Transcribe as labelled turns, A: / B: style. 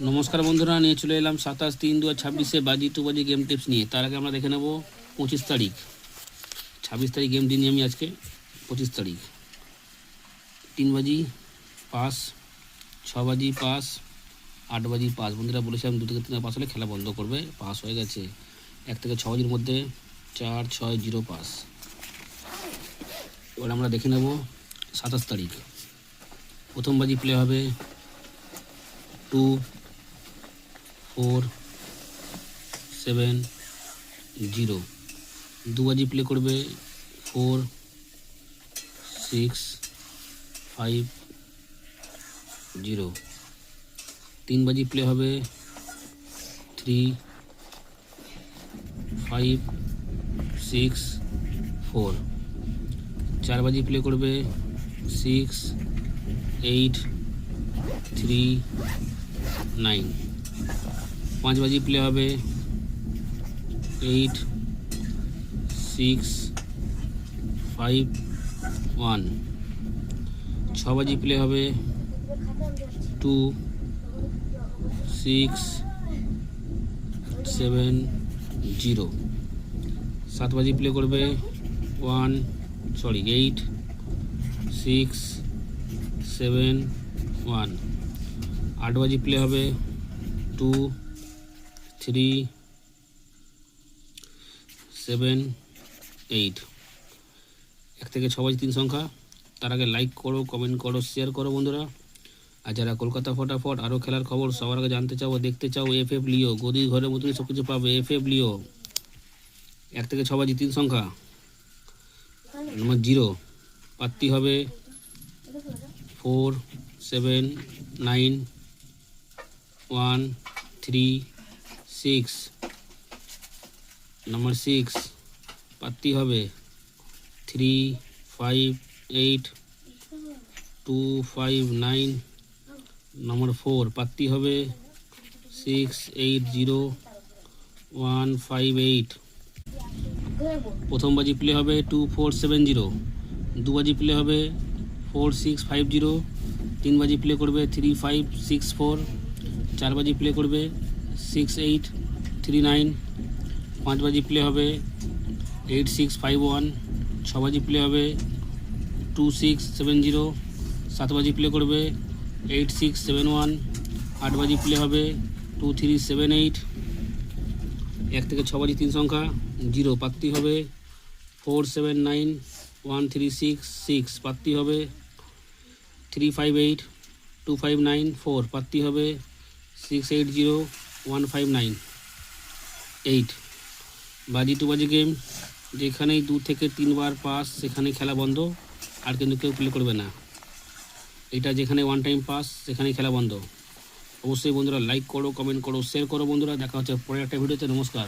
A: নমস্কার বন্ধুরা, নিয়ে চলে এলাম 27/3/2026 বাজি টু বাজি গেম টিপস নিয়ে। তার আগে আমরা দেখে নেব 25 তারিখ। 26 তারিখ গেম দিনই আমি আজকে। 25 তারিখ 3 বাজি পাস, 6 বাজি পাস, 8 বাজি পাস। বন্ধুরা বলেছিলাম 2 থেকে 3 পাস হলে খেলা বন্ধ করবে, পাস হয়ে গেছে। 1 থেকে 6 বাজির মধ্যে 4, 6, 0 পাস। এবার আমরা দেখে নেব 27 তারিখ। প্রথম বাজি প্লে হবে 2, 4, 7, 0। 2 বাজি প্লে করবে 4, 6, 5, 0। 3 বাজি প্লে হবে 3, 5, 6, 4। 4 বাজি প্লে করবে 6, 8, 3, 9। 5 বাজি প্লে হবে 8, 6, 5, 1। 6 বাজি প্লে হবে 2, 6, 7, 0। 7 বাজি প্লে করবে 8, 6, 7, 1। 8 বাজি প্লে হবে 2, 3, 7, 8। 1 থেকে 6 বাজি 3 সংখ্যা। তার আগে লাইক করো, কমেন্ট করো, শেয়ার করো বন্ধুরা। আর যারা কলকাতা ফটাফট আরও খেলার খবর সবার আগে জানতে চাও, দেখতে চাও, FF লিও, গদির ঘরের মতনই সব কিছু পাবে। FF লিও। 1 থেকে 6 বাজি 3 সংখ্যা। নম্বর 0 পাত্তি হবে 4, 7, 9, 1, 3, 6। নম্বর 6 পাত্তি হবে 3, 5, 8, 2, 5, 9। নম্বর 4 পাত্তি হবে 6, 8, 0, 1, 5, 8। প্রথম বাজি প্লে হবে 2, 4, 7, 0। 2 বাজি প্লে হবে 4, 6, 5, 0। 3 বাজি প্লে করবে 3, 5, 6, 4। 4 বাজি প্লে করবে 6, 8, 3, 9। 5 বাজি প্লে হবে 8, 6, 5, 1। 6 বাজি প্লে হবে 2, 6, 7, 0। 7 বাজি প্লে করবে 8, 6, 7, 1। 8 বাজি প্লে হবে 2, 3, 7, 8। 1 থেকে 6 বাজি 3 সংখ্যা। 0 পাত্তি হবে 4, 7, 9, 1, 3, 6, 6। পাত্তি হবে 3, 5, 8, 2, 5, 9, 4। পাত্তি হবে 6, 8, 0, 1, 5, 9, 8। বাজি টু বাজি গেম। যেখানেই 2 থেকে 3 বার পাস সেখানে খেলা বন্ধ, আর কিন্তু কেউ প্লে করবে না। এটা যেখানে 1 টাইম পাস সেখানেই খেলা বন্ধ। অবশ্যই বন্ধুরা লাইক করো, কমেন্ট করো, শেয়ার করো বন্ধুরা। দেখা হচ্ছে পরের একটা ভিডিওতে। নমস্কার।